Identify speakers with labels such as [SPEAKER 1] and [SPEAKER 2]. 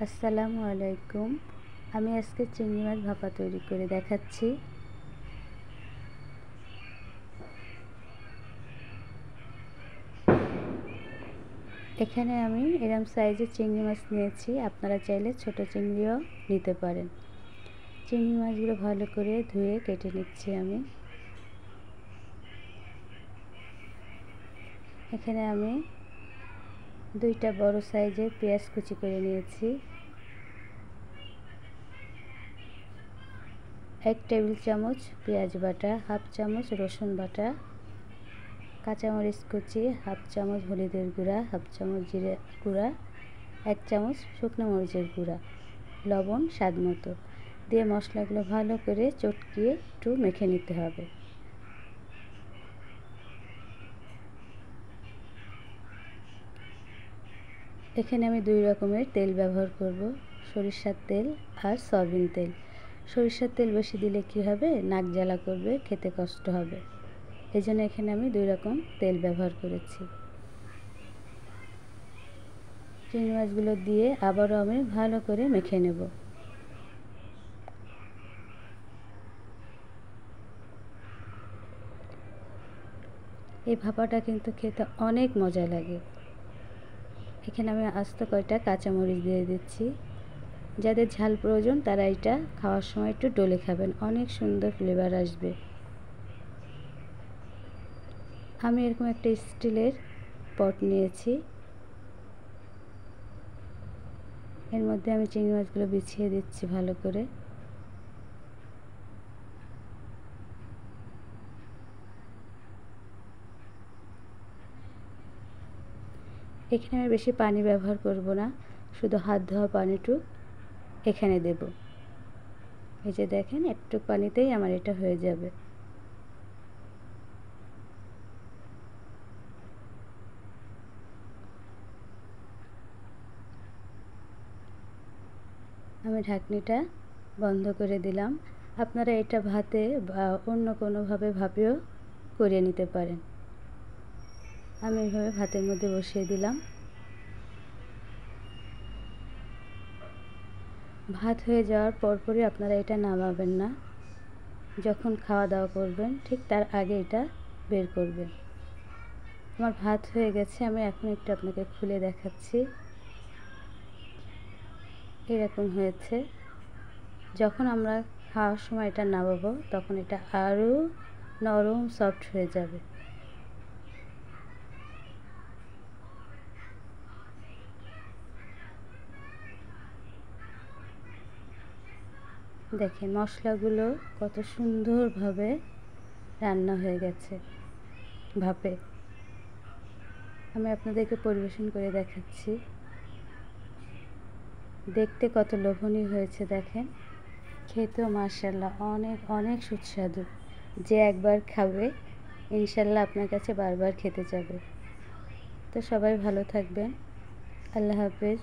[SPEAKER 1] আসসালামু আলাইকুম। আমি আজকে চিংড়ি মাছ ভাপা তৈরি করে দেখাচ্ছি। এখানে আমি এরকম সাইজের চিংড়ি মাছ নিয়েছি, আপনারা চাইলে ছোট চিংড়িও নিতে পারেন। চিংড়ি মাছগুলো ভালো করে ধুয়ে কেটে নিচ্ছি আমি। এখানে আমি 2টা বড় সাইজের পেঁয়াজ কুচি করে নিয়েছি। 1 টেবিল চামচ পেঁয়াজ বাটা, 1/2 চামচ রসুন বাটা, কাঁচামরিচ কুচি, 1/2 চামচ হলুদের গুঁড়া, 1/2 চামচ জিরে গুঁড়া, 1 চামচ শুকনো মরিচের গুঁড়া, লবণ স্বাদ মতো দিয়ে মশলাগুলো ভালো করে চটকিয়ে একটু মেখে নিতে হবে। এখানে আমি 2 রকমের তেল ব্যবহার করব, সরিষার তেল আর সয়াবিন তেল। সরিষার তেল বেশি দিলে কি হবে, নাক জ্বালা করবে, খেতে কষ্ট হবে। এজন্য এখানে আমি 2 রকম তেল ব্যবহার করেছি। চিংড়ি মাছগুলো দিয়ে আবারও আমি ভালো করে মেখে নেব। এই ভাপাটা কিন্তু খেতে অনেক মজা লাগে। এখানে আমি আস্ত কয়টা কাঁচামরিচ দিয়ে দিচ্ছি। যাদের ঝাল প্রয়োজন তারা এটা খাওয়ার সময় একটু ডলে খাবেন, অনেক সুন্দর ফ্লেভার আসবে। আমি এরকম একটা স্টিলের পট নিয়েছি, এর মধ্যে আমি চিংড়ি মাছগুলো বিছিয়ে দিচ্ছি ভালো করে। এখানে আমি বেশি পানি ব্যবহার করব না, শুধু হাত ধোয়া পানিটুকু এখানে দেব। এই যে দেখেন, একটু পানিতেই আমার এটা হয়ে যাবে। আমি ঢাকনিটা বন্ধ করে দিলাম। আপনারা এটা ভাতে বা অন্য কোনোভাবে ভাপেও করে নিতে পারেন। আমি এইভাবে ভাতের মধ্যে বসিয়ে দিলাম। ভাত হয়ে যাওয়ার পরপরই আপনারা এটা নামাবেন না, যখন খাওয়া দাওয়া করবেন ঠিক তার আগে এটা বের করবেন। আমার ভাত হয়ে গেছে, আমি এখন একটু আপনাকে খুলে দেখাচ্ছি। এরকম হয়েছে। যখন আমরা খাওয়ার সময় এটা নামাবো তখন এটা আরও নরম সফট হয়ে যাবে। দেখেন মশলাগুলো কত সুন্দরভাবে রান্না হয়ে গেছে ভাপে। আমি আপনাদেরকে পরিবেশন করে দেখাচ্ছি। দেখতে কত লোভনীয় হয়েছে দেখেন, খেতেও মাশাআল্লাহ অনেক অনেক সুস্বাদু। যে একবার খাবে ইনশাআল্লাহ আপনার কাছে বারবার খেতে যাবে। তো সবাই ভালো থাকবেন। আল্লাহ হাফেজ।